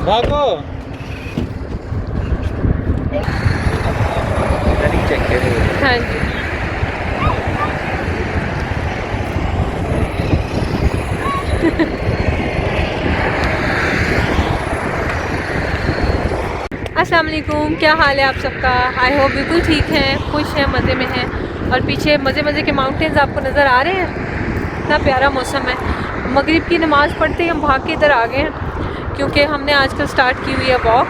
भागो। हाँ जी। अस्सलाम वालेकुम, क्या हाल है आप सबका? आई होप बिल्कुल ठीक हैं, खुश हैं, मज़े में हैं। और पीछे मज़े मज़े के माउंटेन्स आपको नज़र आ रहे हैं। इतना प्यारा मौसम है। मगरिब की नमाज़ पढ़ते ही हम भाग के इधर आ गए हैं, क्योंकि हमने आजकल स्टार्ट की हुई है वॉक,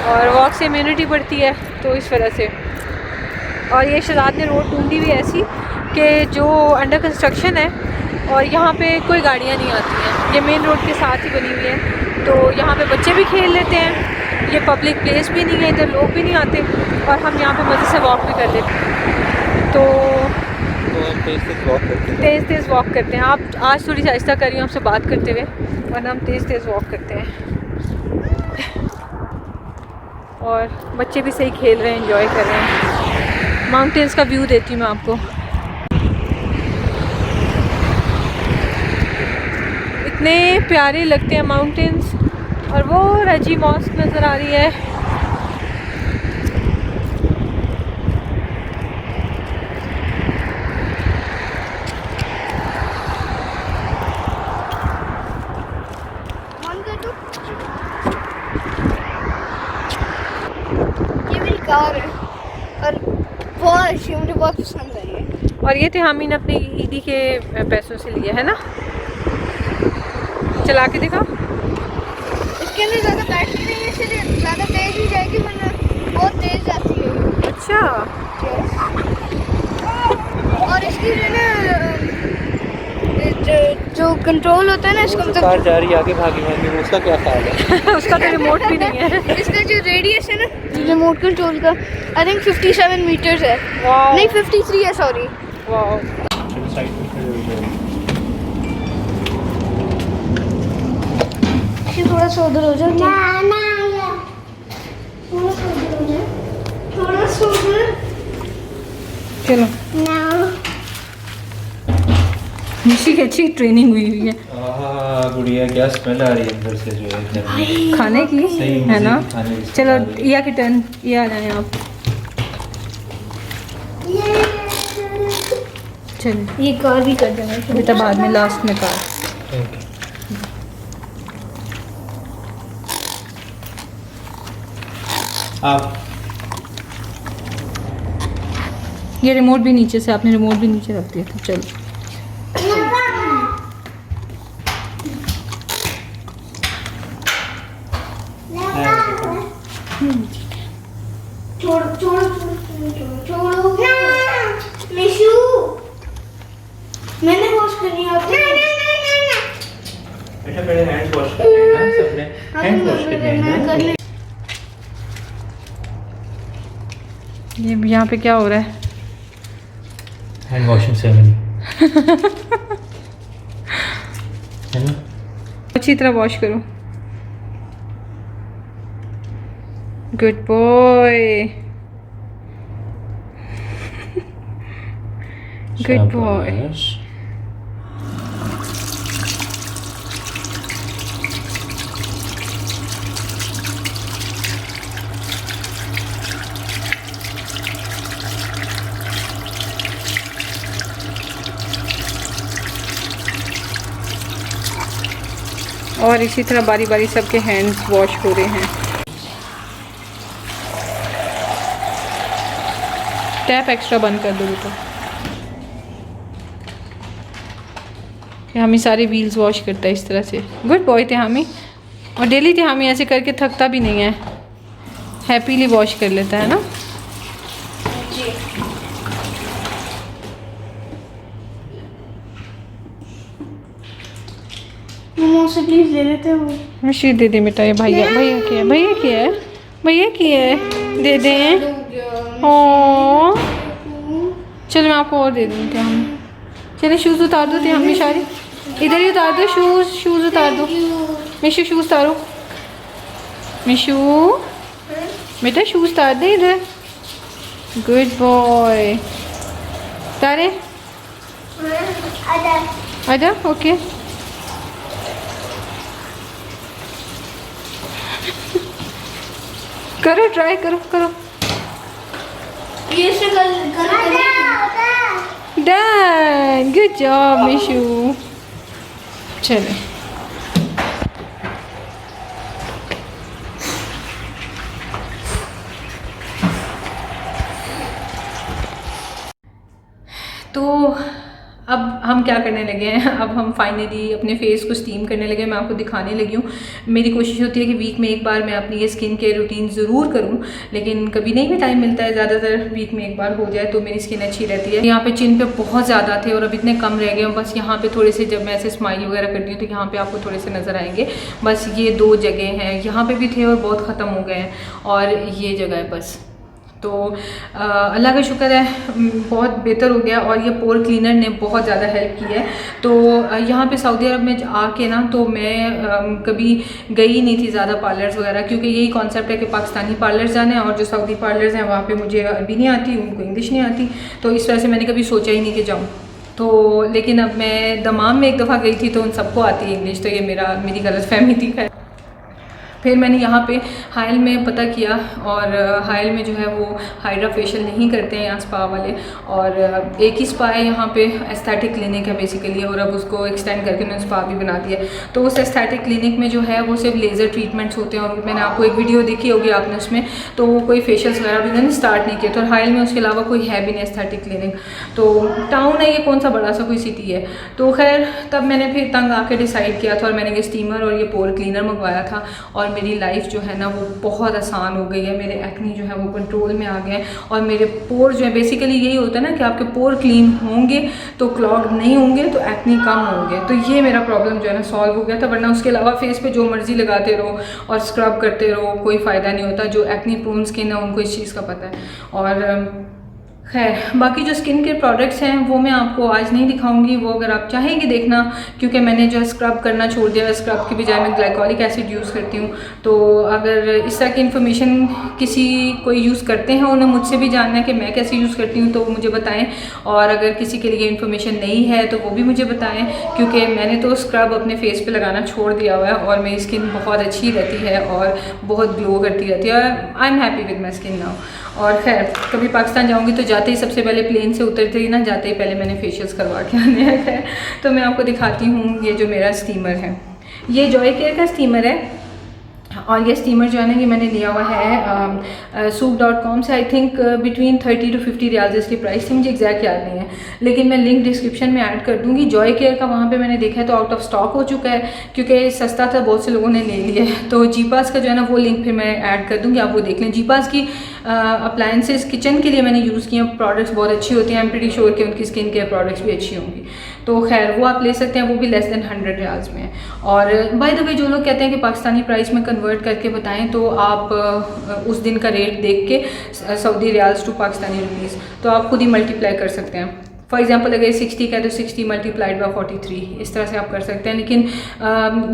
और वॉक से इम्यूनिटी बढ़ती है, तो इस वजह से। और ये शहजाद ने रोड ढूंढी हुई ऐसी कि जो अंडर कंस्ट्रक्शन है और यहाँ पे कोई गाड़ियाँ नहीं आती हैं। ये मेन रोड के साथ ही बनी हुई है, तो यहाँ पे बच्चे भी खेल लेते हैं। ये पब्लिक प्लेस भी नहीं है, इधर लोग भी नहीं आते, और हम यहाँ पे मज़े से वॉक भी कर लेते हैं। तो हम तेज़ तेज़ वॉक करते हैं। आप आज थोड़ी आहिस्ता कर रही हूँ आपसे बात करते हुए, वरना हम तेज़ तेज़ वॉक करते हैं। और बच्चे भी सही खेल रहे हैं, एंजॉय कर रहे हैं। माउंटेन्स का व्यू देती हूँ मैं आपको। इतने प्यारे लगते हैं माउंटेन्स। और वो रजी मॉस्क नज़र आ रही है। ये मेरी कार है और बहुत अच्छी, मुझे बहुत पसंद है ये। और ये तेहामी ने अपने ईदी के पैसों से लिया है ना। चला के देखा। इसके अंदर ज़्यादा बैटरी नहीं है, इसलिए ज़्यादा तेज़ ही जाएगी, वरना बहुत तेज़ जाती है। अच्छा। और इसकी जो कंट्रोल होता है ना, इसका मतलब कार जा रही है आगे भागी भागी, उसका क्या ख्याल है? उसका तो रिमोट भी नहीं है। इसका जो रेडियस है ना रिमोट कंट्रोल का, आई थिंक 57 मीटर्स है। नहीं 53 है, सॉरी। वाह। थोड़ा सा उधर हो जाओ। थोड़ा सा उधर। चलो। निशी की अच्छी ट्रेनिंग हुई है। गुड़िया क्या स्मेल आ रही है अंदर से, जो है खाने की है ना। चलो चलो या की टर्न, ये आ जाए आप। चलो ये कार भी कर देना बेटा, बाद में लास्ट में कार। आप ये रिमोट भी नीचे से, आपने रिमोट भी नीचे रख दिया था। चलो छोड़ो छोड़ो छोड़ो। मिशू, मैंने वॉश करनी है आपको। बेटा पहले हैंड वॉश करने हैं ना, सबने हैंड वॉश करने हैं ना। ये यहाँ पे क्या हो रहा है? हैंड वॉशिंग सेरेमनी है ना। अच्छी तरह वॉश करो। Good boy, good boy. शाबाश। और इसी तरह बारी बारी सबके हैंड्स वॉश हो रहे हैं। टैप एक्स्ट्रा बंद कर दो बेटा। हामी सारे व्हील्स वॉश करता है इस तरह से। गुड बॉय तेहामी। और डेली तेहामी ऐसे करके थकता भी नहीं है, हैप्पीली वॉश कर लेता है ना। मम्मा से प्लीज ले लेते हो। मशीन दे दे बेटा। ये भैया, भैया की है, भैया की है, भैया की है, दे दें। ओ चलो मैं आपको और दे दूँ क्या हम। चलिए शूज़ उतार दो थे हम सारी, इधर ही उतार दो शूज़, शूज़ उतार दो। मिशू शूज़ उतारो, मिशू बेटा शूज़ उतार दे इधर। Good boy. तारे आजा, ओके। करो, ट्राई करो करो। ये शक्ल डन, गुड जॉब मिशू। चले तो अब हम क्या करने लगे हैं, अब हम फाइनली अपने फेस को स्टीम करने लगे। मैं आपको दिखाने लगी हूँ। मेरी कोशिश होती है कि वीक में एक बार मैं अपनी ये स्किन केयर रूटीन ज़रूर करूँ, लेकिन कभी नहीं भी टाइम मिलता है। ज़्यादातर वीक में एक बार हो जाए तो मेरी स्किन अच्छी रहती है। यहाँ पे चिन पे बहुत ज़्यादा थे और अब इतने कम रह गए हैं। बस यहाँ पे थोड़े से, जब मैं ऐसे स्माइल वगैरह करती हूँ तो यहाँ पे आपको थोड़े से नज़र आएंगे। बस ये 2 जगह हैं, यहाँ पे भी थे और बहुत ख़त्म हो गए हैं, और ये जगह है बस। तो अल्लाह का शुक्र है बहुत बेहतर हो गया, और ये पोर क्लीनर ने बहुत ज़्यादा हेल्प की है। तो यहाँ पे सऊदी अरब में आके ना, तो मैं कभी गई नहीं थी ज़्यादा पार्लर्स वगैरह, क्योंकि यही कॉन्सेप्ट है कि पाकिस्तानी पार्लर्स जाना है, और जो सऊदी पार्लर्स हैं वहाँ पे मुझे अरबी नहीं आती, उनको इंग्लिश नहीं आती, तो इस वजह से मैंने कभी सोचा ही नहीं कि जाऊँ। तो लेकिन अब मैं दमाम में एक दफ़ा गई थी, तो उन सबको आती है इंग्लिश, तो ये मेरी गलतफहमी थी। फिर मैंने यहाँ पे हाइल में पता किया, और हाइल में जो है वो हाइड्रा फेशियल नहीं करते हैं यहाँ स्पा वाले, और एक ही स्पा है यहाँ पे, एस्थेटिक क्लिनिक है बेसिकली, और अब उसको एक्सटेंड करके उन्होंने स्पा भी बना दिया। तो उस एस्थेटिक क्लिनिक में जो है वो सिर्फ लेज़र ट्रीटमेंट्स होते हैं, और मैंने आपको एक वीडियो देखी होगी आपने, उसमें तो वो कोई फेशियल्स वगैरह भी उन्होंने स्टार्ट नहीं किया। तो हाइल में उसके अलावा कोई है भी नहीं एस्थेटिक क्लिनिक, तो टाउन है ये, कौन सा बड़ा सा कोई सिटी है। तो खैर तब मैंने फिर तंग आके डिसाइड किया था, और मैंने ये स्टीमर और ये पोर क्लीनर मंगवाया था, और मेरी लाइफ जो है ना वो बहुत आसान हो गई है। मेरे एक्नी जो है वो कंट्रोल में आ गए हैं, और मेरे पोर जो है, बेसिकली यही होता है ना कि आपके पोर क्लीन होंगे तो क्लॉग नहीं होंगे तो एक्नी कम होंगे। तो ये मेरा प्रॉब्लम जो है ना सॉल्व हो गया था, वरना उसके अलावा फेस पे जो मर्जी लगाते रहो और स्क्रब करते रहो, कोई फ़ायदा नहीं होता। जो एक्नी प्रोन स्किन है उनको इस चीज़ का पता है। और खैर बाकी जो स्किन के प्रोडक्ट्स हैं वो मैं आपको आज नहीं दिखाऊंगी, वो अगर आप चाहेंगे देखना, क्योंकि मैंने जो है स्क्रब करना छोड़ दिया। स्क्रब की बजाय मैं ग्लाइकोलिक एसिड यूज़ करती हूँ। तो अगर इस तरह की इन्फॉर्मेशन किसी कोई यूज़ करते हैं, उन्हें मुझसे भी जानना है कि मैं कैसे यूज़ करती हूँ, तो मुझे बताएं। और अगर किसी के लिए इन्फॉर्मेशन नहीं है तो वो भी मुझे बताएं, क्योंकि मैंने तो स्क्रब अपने फेस पे लगाना छोड़ दिया हुआ है, और मेरी स्किन बहुत अच्छी रहती है और बहुत ग्लो करती रहती है, और I am happy with my skin now. और खैर कभी पाकिस्तान जाऊंगी तो जाते ही सबसे पहले प्लेन से उतरते ही ना, जाते ही पहले मैंने फेशियल्स करवा के आने हैं। तो मैं आपको दिखाती हूँ ये जो मेरा स्टीमर है, ये जॉय केयर का स्टीमर है। और ये स्टीमर जो है ना, ये मैंने लिया हुआ है souq.com से। I think between 30 to 50 riyals इसकी प्राइस थी, मुझे एग्जैक्ट याद नहीं है, लेकिन मैं लिंक डिस्क्रिप्शन में ऐड कर दूँगी। जॉय केयर का वहाँ पे मैंने देखा है तो आउट ऑफ स्टॉक हो चुका है, क्योंकि सस्ता था, बहुत से लोगों ने ले लिया है। तो जीपास का जो है ना वो लिंक फिर मैं ऐड कर दूँगी, आप वो देख लें। जीपास की अप्लायंसेस किचन के लिए मैंने यूज़ किए, प्रोडक्ट्स बहुत अच्छी होती हैं। आई एम प्रीटी श्योर कि उनकी स्किन केयर प्रोडक्ट्स भी अच्छी होंगी। तो खैर वो आप ले सकते हैं, वो भी लेस देन 100 रियाल्स में। और बाय द वे जो लोग कहते हैं कि पाकिस्तानी प्राइस में कन्वर्ट करके बताएं, तो आप उस दिन का रेट देख के Saudi riyals to Pakistani rupees तो आप खुद ही मल्टीप्लाई कर सकते हैं। फॉर एग्जांपल अगर 60 का है तो 60 मल्टीप्लाइड बाय 43, इस तरह से आप कर सकते हैं। लेकिन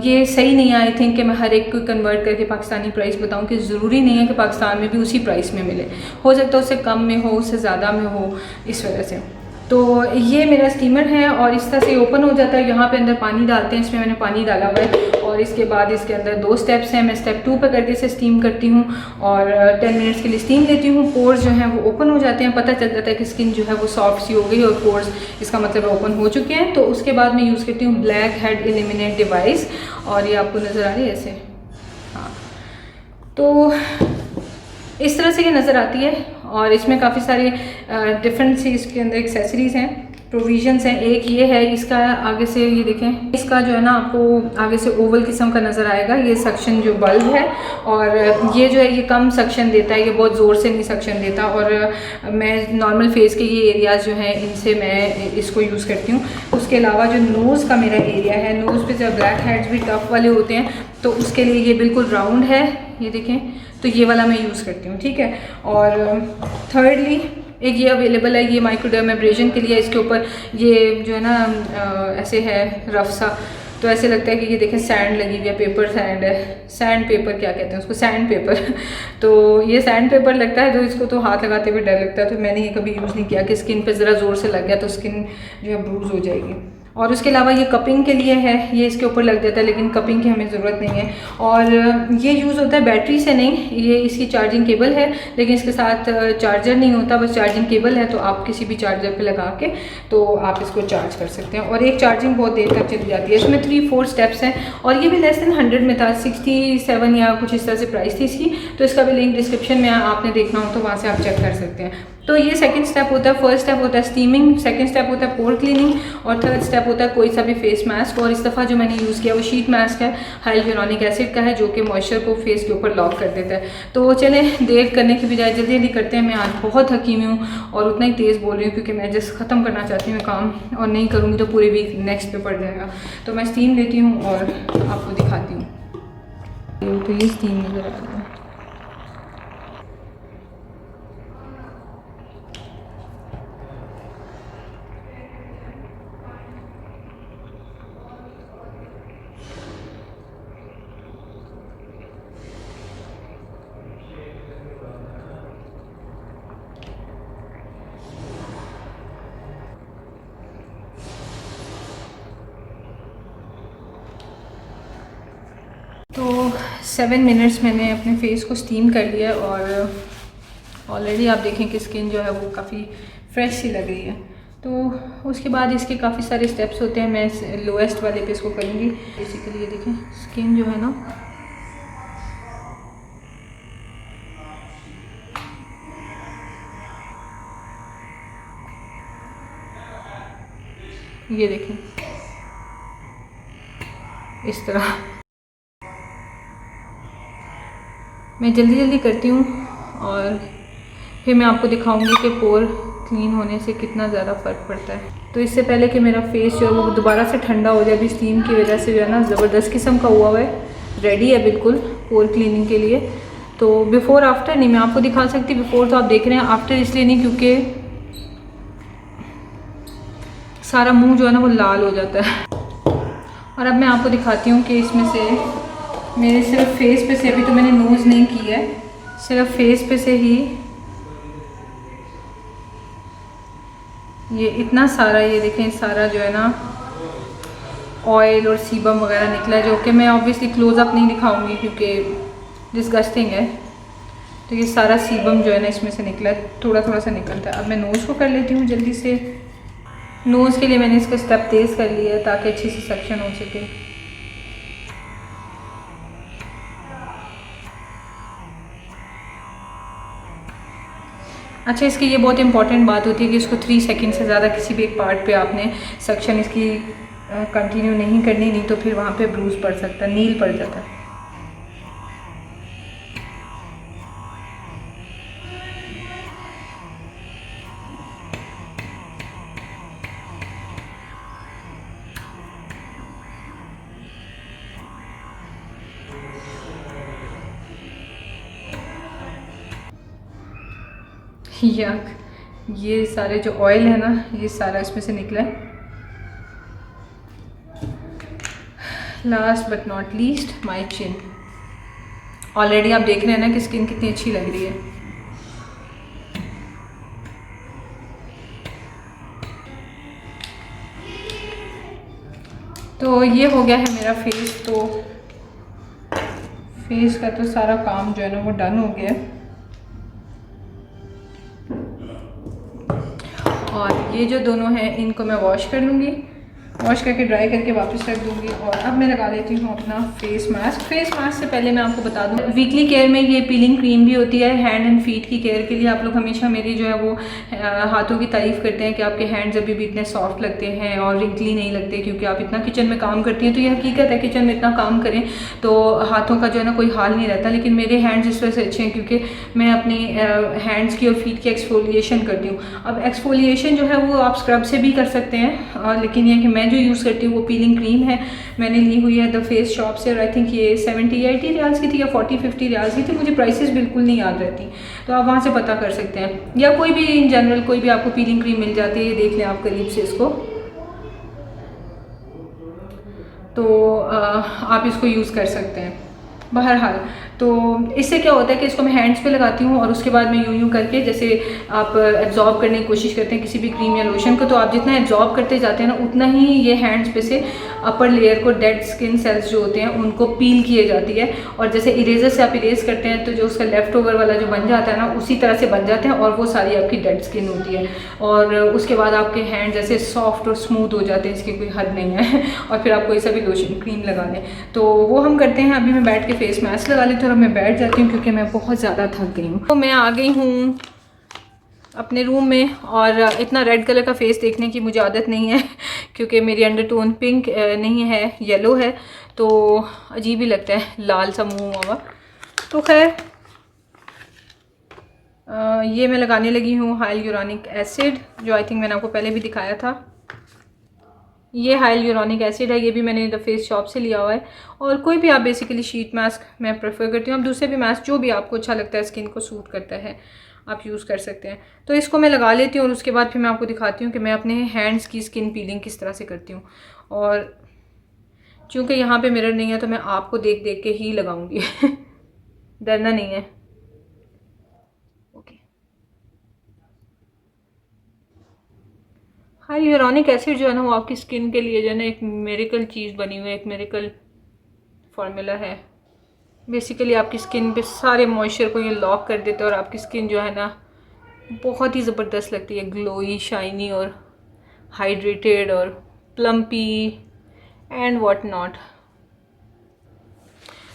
ये सही नहीं है आई थिंक कि मैं हर एक को कन्वर्ट करके पाकिस्तानी प्राइस बताऊं, कि ज़रूरी नहीं है कि पाकिस्तान में भी उसी प्राइस में मिले, हो सकता है उससे कम में हो, उससे ज़्यादा में हो, इस वजह से। तो ये मेरा स्टीमर है, और इस तरह से ओपन हो जाता है। यहाँ पे अंदर पानी डालते हैं, इसमें मैंने पानी डाला हुआ है, और इसके बाद इसके अंदर 2 स्टेप्स हैं। मैं स्टेप 2 पे करके इसे स्टीम करती हूँ, और 10 मिनट्स के लिए स्टीम लेती हूँ। पोर्स जो हैं वो ओपन हो जाते हैं, पता चल जाता है कि स्किन जो है वो सॉफ्ट सी हो गई, और पोर्स इसका मतलब ओपन हो चुके हैं। तो उसके बाद मैं यूज़ करती हूँ ब्लैक हेड एलिमिनेट डिवाइस, और ये आपको नज़र आ रही है ऐसे, हाँ। तो इस तरह से ये नज़र आती है, और इसमें काफ़ी सारे डिफरेंट सी इसके अंदर एक्सेसरीज़ हैं, प्रोविजंस हैं। एक ये है, इसका आगे से ये देखें, इसका जो है ना आपको आगे से ओवल किस्म का नज़र आएगा। ये सक्शन जो बल्ब है, और ये जो है ये कम सक्शन देता है, ये बहुत ज़ोर से नहीं सक्शन देता। और मैं नॉर्मल फेस के ये एरियाज़ जो हैं इनसे मैं इसको यूज़ करती हूँ। उसके अलावा जो नोज़ का मेरा एरिया है, नोज़ पे जब ब्लैक हेड्स भी टफ वाले होते हैं तो उसके लिए ये बिल्कुल राउंड है, ये देखें, तो ये वाला मैं यूज़ करती हूँ, ठीक है। और थर्डली एक ये अवेलेबल है, ये माइक्रोडर्मेब्रेशन के लिए। इसके ऊपर ये जो है ना ऐसे है रफ सा, तो ऐसे लगता है कि ये देखें सैंड लगी हुई है, पेपर सैंड है, सैंड पेपर क्या कहते हैं उसको, सैंड पेपर। तो ये सैंड पेपर लगता है, तो इसको तो हाथ लगाते हुए डर लगता है, तो मैंने ये कभी यूज़ नहीं किया कि स्किन पे ज़रा ज़ोर से लग गया तो स्किन जो है ब्रूज हो जाएगी। और उसके अलावा ये कपिंग के लिए है, ये इसके ऊपर लग जाता है, लेकिन कपिंग की हमें ज़रूरत नहीं है। और ये यूज़ होता है बैटरी से नहीं, ये इसकी चार्जिंग केबल है, लेकिन इसके साथ चार्जर नहीं होता, बस चार्जिंग केबल है। तो आप किसी भी चार्जर पे लगा के तो आप इसको चार्ज कर सकते हैं, और एक चार्जिंग बहुत देर तक चली जाती है। इसमें 3-4 स्टेप्स हैं, और ये भी लेस देन 100 में था, 67 या कुछ इस तरह से प्राइस थी इसकी। तो इसका भी लिंक डिस्क्रिप्शन में आपने देखना हो तो वहाँ से आप चेक कर सकते हैं। तो ये सेकंड स्टेप होता है। फर्स्ट स्टेप होता है स्टीमिंग, सेकंड स्टेप होता है पोर क्लीनिंग, और थर्ड स्टेप होता है कोई सा भी फेस मास्क। और इस दफ़ा जो मैंने यूज़ किया वो शीट मास्क है, हाइलुरोनिक एसिड का है, जो कि मॉइस्चर को फेस के ऊपर लॉक कर देता है। तो चलें देर करने की बजाय जल्दी जल्दी करते हैं। मैं आज बहुत थकी हुई हूँ और उतना ही तेज़ बोल रही हूँ क्योंकि मैं जस्ट ख़त्म करना चाहती हूँ काम, और नहीं करूँगी तो पूरे वीक नेक्स्ट पे पड़ जाएगा। तो मैं स्टीम लेती हूँ और आपको दिखाती हूँ। तो ये स्टीम नज़र आ रहा है। तो 7 मिनट्स मैंने अपने फेस को स्टीम कर लिया, और ऑलरेडी आप देखें कि स्किन जो है वो काफ़ी फ्रेश सी लग रही है। तो उसके बाद इसके काफ़ी सारे स्टेप्स होते हैं, मैं लोएस्ट वाले पे इसको करूँगी। बेसिकली ये देखें स्किन जो है ना, ये देखें इस तरह। मैं जल्दी जल्दी करती हूँ और फिर मैं आपको दिखाऊंगी कि पोर क्लीन होने से कितना ज़्यादा फ़र्क पड़ता है। तो इससे पहले कि मेरा फेस जो है वो दोबारा से ठंडा हो जाए, अभी स्टीम की वजह से जो है ना ज़बरदस्त किस्म का हुआ है, रेडी है बिल्कुल पोर क्लीनिंग के लिए। तो बिफ़ोर आफ्टर नहीं मैं आपको दिखा सकती, बिफ़ोर तो आप देख रहे हैं, आफ्टर इसलिए नहीं क्योंकि सारा मुँह जो है ना वो लाल हो जाता है। और अब मैं आपको दिखाती हूँ कि इसमें से मेरे सिर्फ फेस पे से, अभी तो मैंने नोज़ नहीं की है, सिर्फ फेस पे से ही ये इतना सारा, ये देखें सारा जो है ना ऑयल और सीबम वगैरह निकला है, जो कि मैं ऑब्वियसली क्लोज़अप नहीं दिखाऊंगी क्योंकि डिस्गस्टिंग है। तो ये सारा सीबम जो है ना इसमें से निकला है, थोड़ा थोड़ा सा निकलता है। अब मैं नोज़ को कर लेती हूँ जल्दी से। नोज़ के लिए मैंने इसका स्टेप तेज़ कर लिया है ताकि अच्छे से सक्शन हो सके। अच्छा, इसकी ये बहुत इंपॉर्टेंट बात होती है कि इसको 3 सेकंड से ज़्यादा किसी भी एक पार्ट पे आपने सक्शन इसकी कंटिन्यू नहीं करनी, नहीं तो फिर वहाँ पे ब्रूज पड़ सकता है, नील पड़ जाता है। यक, ये सारे जो ऑयल है ना ये सारा इसमें से निकला है। Last but not least my chin. Already आप देख रहे हैं ना कि स्किन कितनी अच्छी लग रही है। तो ये हो गया है मेरा फेस। तो फेस का तो सारा काम जो है ना वो डन हो गया है। और ये जो दोनों हैं इनको मैं वॉश कर लूँगी, वॉश करके ड्राई करके वापस रख दूँगी। और अब मैं लगा लेती हूँ अपना फेस मास्क। फेस मास्क से पहले मैं आपको बता दूँ, वीकली केयर में ये पीलिंग क्रीम भी होती है हैंड एंड फीट की केयर के लिए। आप लोग हमेशा मेरी जो है वो हाथों की तारीफ़ करते हैं कि आपके हैंड्स अभी भी इतने सॉफ्ट लगते हैं और रिंकली नहीं लगते, क्योंकि आप इतना किचन में काम करती हैं। तो ये हकीकत है, किचन में इतना काम करें तो हाथों का जो है ना कोई हाल नहीं रहता। लेकिन मेरे हैंड्स इस वजह से अच्छे हैं क्योंकि मैं अपनी हैंड्स की और फीट की एक्सफोलिएशन करती हूँ। अब एक्सफोलिएशन जो है वो आप स्क्रब से भी कर सकते हैं, लेकिन ये कि मैं जो यूज़ करती हूँ वो पीलिंग क्रीम है, मैंने ली हुई है द फेस शॉप से। और आई थिंक ये 70-80 रियाल्स की थी या 40-50 रियाल्स की थी, मुझे प्राइसेस बिल्कुल नहीं याद रहती। तो आप वहाँ से पता कर सकते हैं, या कोई भी इन जनरल कोई भी आपको पीलिंग क्रीम मिल जाती है। ये देख लें आप करीब से इसको, तो आप इसको यूज़ कर सकते हैं। बहरहाल तो इससे क्या होता है कि इसको मैं हैंड्स पे लगाती हूँ और उसके बाद मैं यूं करके, जैसे आप एब्जॉर्ब करने की कोशिश करते हैं किसी भी क्रीम या लोशन को, तो आप जितना एब्जॉर्ब करते जाते हैं ना उतना ही ये हैंड्स पे से अपर लेयर को, डेड स्किन सेल्स जो होते हैं उनको पील किए जाती है। और जैसे इरेजर से आप इरेज करते हैं तो जो उसका लेफ्ट ओवर वाला जो बन जाता है ना, उसी तरह से बन जाते हैं और वो सारी आपकी डेड स्किन होती है। और उसके बाद आपके हैंड्स ऐसे सॉफ्ट और स्मूथ हो जाते हैं, इसकी कोई हद नहीं है। और फिर आप कोई सा भी लोशन क्रीम लगा लें तो वो हम करते हैं। अभी मैं बैठ के फेस मास्क लगा लेती हूँ और मैं बैठ जाती हूँ क्योंकि मैं बहुत ज़्यादा थक गई हूँ। तो मैं आ गई हूँ अपने रूम में और इतना रेड कलर का फेस देखने की मुझे आदत नहीं है क्योंकि मेरी अंडरटोन पिंक नहीं है, येलो है, तो अजीब ही लगता है लाल सा मुँह हुआ। तो खैर ये मैं लगाने लगी हूँ हाइलुरोनिक एसिड, जो आई थिंक मैंने आपको पहले भी दिखाया था। ये हाइलुरोनिक एसिड है, ये भी मैंने द फेस शॉप से लिया हुआ है। और कोई भी आप बेसिकली शीट मास्क मैं प्रेफर करती हूँ। आप दूसरे भी मास्क जो भी आपको अच्छा लगता है, स्किन को सूट करता है, आप यूज़ कर सकते हैं। तो इसको मैं लगा लेती हूँ और उसके बाद फिर मैं आपको दिखाती हूँ कि मैं अपने हैंड्स की स्किन पीलिंग किस तरह से करती हूँ। और चूँकि यहाँ पे मिरर नहीं है तो मैं आपको देख देख के ही लगाऊंगी डरना नहीं है। ओके, हाइलुरोनिक एसिड जो है ना वो आपकी स्किन के लिए जो है ना एक मेरिकल चीज़ बनी हुई है, एक मेरिकल फार्मूला है। बेसिकली आपकी स्किन पे सारे मॉइस्चर को ये लॉक कर देते हैं और आपकी स्किन जो है ना बहुत ही ज़बरदस्त लगती है, ग्लोई, शाइनी और हाइड्रेटेड और प्लम्पी एंड व्हाट नॉट।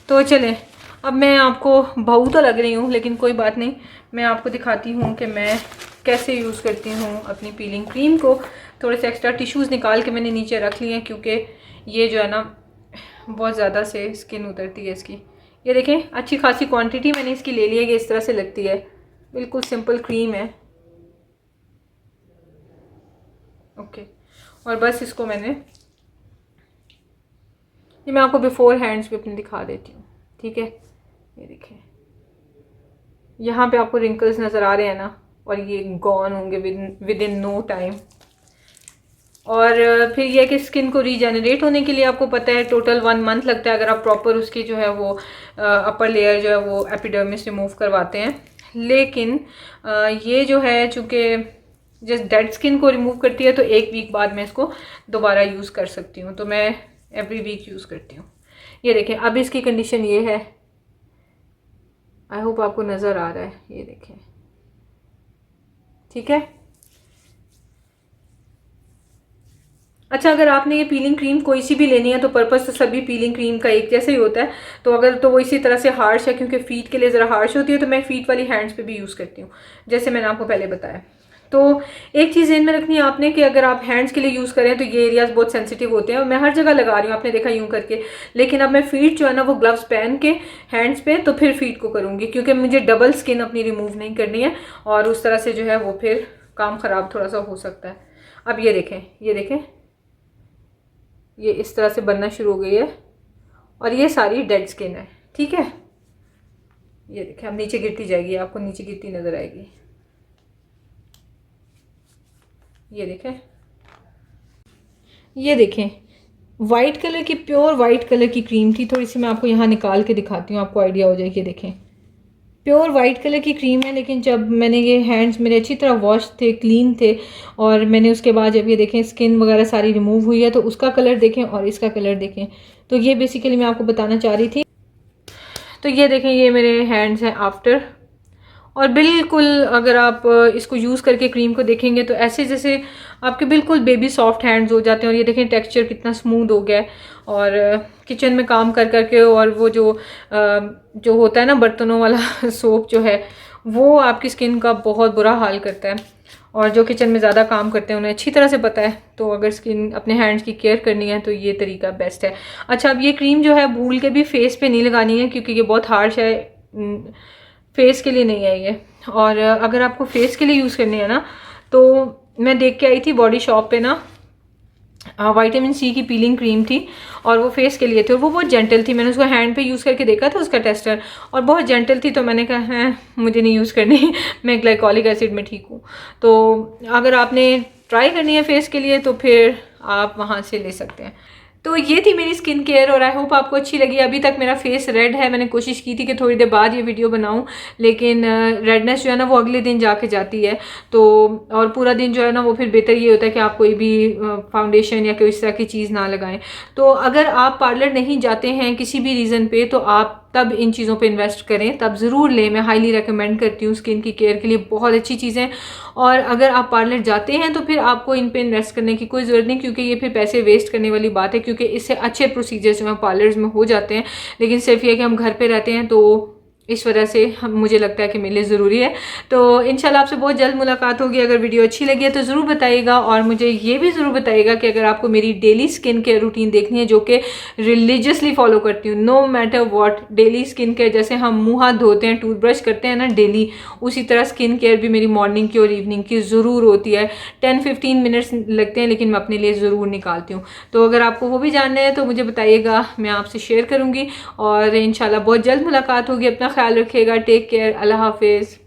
तो चलें, अब मैं आपको बहू तो लग रही हूँ लेकिन कोई बात नहीं, मैं आपको दिखाती हूँ कि मैं कैसे यूज़ करती हूँ अपनी पीलिंग क्रीम को। थोड़े से एक्स्ट्रा टिश्यूज़ निकाल के मैंने नीचे रख लिए हैं क्योंकि ये जो है ना बहुत ज़्यादा से स्किन उतरती है इसकी। ये देखें, अच्छी खासी क्वांटिटी मैंने इसकी ले ली है कि इस तरह से लगती है, बिल्कुल सिंपल क्रीम है। ओके, और बस इसको ये मैं आपको बिफोर हैंड्स पे अपने दिखा देती हूँ, ठीक है। ये देखें, यहाँ पे आपको रिंकल्स नज़र आ रहे हैं ना, और ये गॉन होंगे विद इन नो टाइम। और फिर यह कि स्किन को रीजेनरेट होने के लिए आपको पता है टोटल 1 मंथ लगता है अगर आप प्रॉपर उसकी जो है वो अपर लेयर जो है वो एपिडर्मिस रिमूव करवाते हैं। लेकिन ये जो है चूँकि जस्ट डेड स्किन को रिमूव करती है तो 1 वीक बाद मैं इसको दोबारा यूज़ कर सकती हूँ, तो मैं एवरी वीक यूज़ करती हूँ। ये देखें, अब इसकी कंडीशन ये है, आई होप आपको नज़र आ रहा है, ये देखें, ठीक है। अच्छा, अगर आपने ये पीलिंग क्रीम कोई सी भी लेनी है तो पर्पस तो सभी पीलिंग क्रीम का एक जैसा ही होता है। तो अगर तो वो इसी तरह से हार्श है, क्योंकि फीट के लिए ज़रा हार्श होती है, तो मैं फीट वाली हैंड्स पे भी यूज़ करती हूँ जैसे मैंने आपको पहले बताया। तो एक चीज़ ध्यान में रखनी है आपने कि अगर आप हैंड्स के लिए यूज़ करें तो ये एरियाज बहुत सेंसिटिव होते हैं और मैं हर जगह लगा रही हूँ, आपने देखा यूँ करके। लेकिन अब मैं फीट जो है ना वो ग्लव्स पहन के हैंड्स पे तो फिर फीट को करूँगी, क्योंकि मुझे डबल स्किन अपनी रिमूव नहीं करनी है और उस तरह से जो है वो फिर काम ख़राब थोड़ा सा हो सकता है। अब ये देखें, ये देखें, ये इस तरह से बनना शुरू हो गई है और ये सारी डेड स्किन है, ठीक है। ये देखें, अब नीचे गिरती जाएगी, आपको नीचे गिरती नज़र आएगी। ये देखें, ये देखें, वाइट कलर की, प्योर वाइट कलर की क्रीम थी। थोड़ी सी मैं आपको यहाँ निकाल के दिखाती हूँ, आपको आइडिया हो जाएगी। ये देखें, प्योर वाइट कलर की क्रीम है, लेकिन जब मैंने ये हैंड्स मेरे अच्छी तरह वॉश थे, क्लीन थे, और मैंने उसके बाद जब ये देखें स्किन वगैरह सारी रिमूव हुई है तो उसका कलर देखें और इसका कलर देखें। तो ये बेसिकली मैं आपको बताना चाह रही थी। तो ये देखें, ये मेरे हैंड्स हैं आफ्टर, और बिल्कुल अगर आप इसको यूज़ करके क्रीम को देखेंगे तो ऐसे जैसे आपके बिल्कुल बेबी सॉफ्ट हैंड्स हो जाते हैं। और ये देखें टेक्सचर कितना स्मूथ हो गया है। और किचन में काम कर करके और वो जो होता है ना बर्तनों वाला सोप जो है वो आपकी स्किन का बहुत बुरा हाल करता है, और जो किचन में ज़्यादा काम करते हैं उन्हें अच्छी तरह से पता है। तो अगर स्किन अपने हैंड्स की केयर करनी है तो ये तरीका बेस्ट है। अच्छा, अब ये क्रीम जो है भूल के भी फेस पे नहीं लगानी है, क्योंकि ये बहुत हार्श है, फेस के लिए नहीं है ये। और अगर आपको फेस के लिए यूज़ करनी है ना, तो मैं देख के आई थी बॉडी शॉप पे ना, विटामिन सी की पीलिंग क्रीम थी और वो फेस के लिए थी और वो बहुत जेंटल थी। मैंने उसको हैंड पे यूज़ करके देखा था उसका टेस्टर, और बहुत जेंटल थी। तो मैंने कहा है मुझे नहीं यूज़ करनी मैं ग्लाइकोलिक एसिड में ठीक हूँ। तो अगर आपने ट्राई करनी है फेस के लिए तो फिर आप वहाँ से ले सकते हैं। तो ये थी मेरी स्किन केयर और आई होप आपको अच्छी लगी। अभी तक मेरा फेस रेड है, मैंने कोशिश की थी कि थोड़ी देर बाद ये वीडियो बनाऊं, लेकिन रेडनेस जो है ना वो अगले दिन जाके जाती है। तो और पूरा दिन जो है ना वो फिर बेहतर ये होता है कि आप कोई भी फाउंडेशन या कोई इस तरह की चीज़ ना लगाएं। तो अगर आप पार्लर नहीं जाते हैं किसी भी रीज़न पे, तो आप तब इन चीज़ों पे इन्वेस्ट करें, तब ज़रूर लें। मैं हाईली रेकमेंड करती हूँ, स्किन की केयर के लिए बहुत अच्छी चीज़ें। और अगर आप पार्लर जाते हैं तो फिर आपको इन पे इन्वेस्ट करने की कोई ज़रूरत नहीं, क्योंकि ये फिर पैसे वेस्ट करने वाली बात है, क्योंकि इससे अच्छे प्रोसीजर्स जो हैं पार्लर्स में हो जाते हैं। लेकिन सिर्फ ये कि हम घर पे रहते हैं, तो इस वजह से मुझे लगता है कि मेरे लिए ज़रूरी है। तो इंशाल्लाह आपसे बहुत जल्द मुलाकात होगी। अगर वीडियो अच्छी लगी है तो ज़रूर बताइएगा, और मुझे ये भी ज़रूर बताइएगा कि अगर आपको मेरी डेली स्किन केयर रूटीन देखनी है, जो कि रिलीजियसली फॉलो करती हूँ, no matter what. Daily skin care जैसे हम मुँह हाथ धोते हैं, टूथब्रश करते हैं ना डेली, उसी तरह स्किन केयर भी मेरी मॉर्निंग की और इवनिंग की ज़रूर होती है। 10-15 मिनट्स लगते हैं, लेकिन मैं अपने लिए ज़रूर निकालती हूँ। तो अगर आपको वो भी जानना है तो मुझे बताइएगा, मैं आपसे शेयर करूँगी। और इंशाल्लाह बहुत जल्द मुलाकात होगी। अपना ख्याल रखिएगा। Take care. अल्लाह हाफिज़।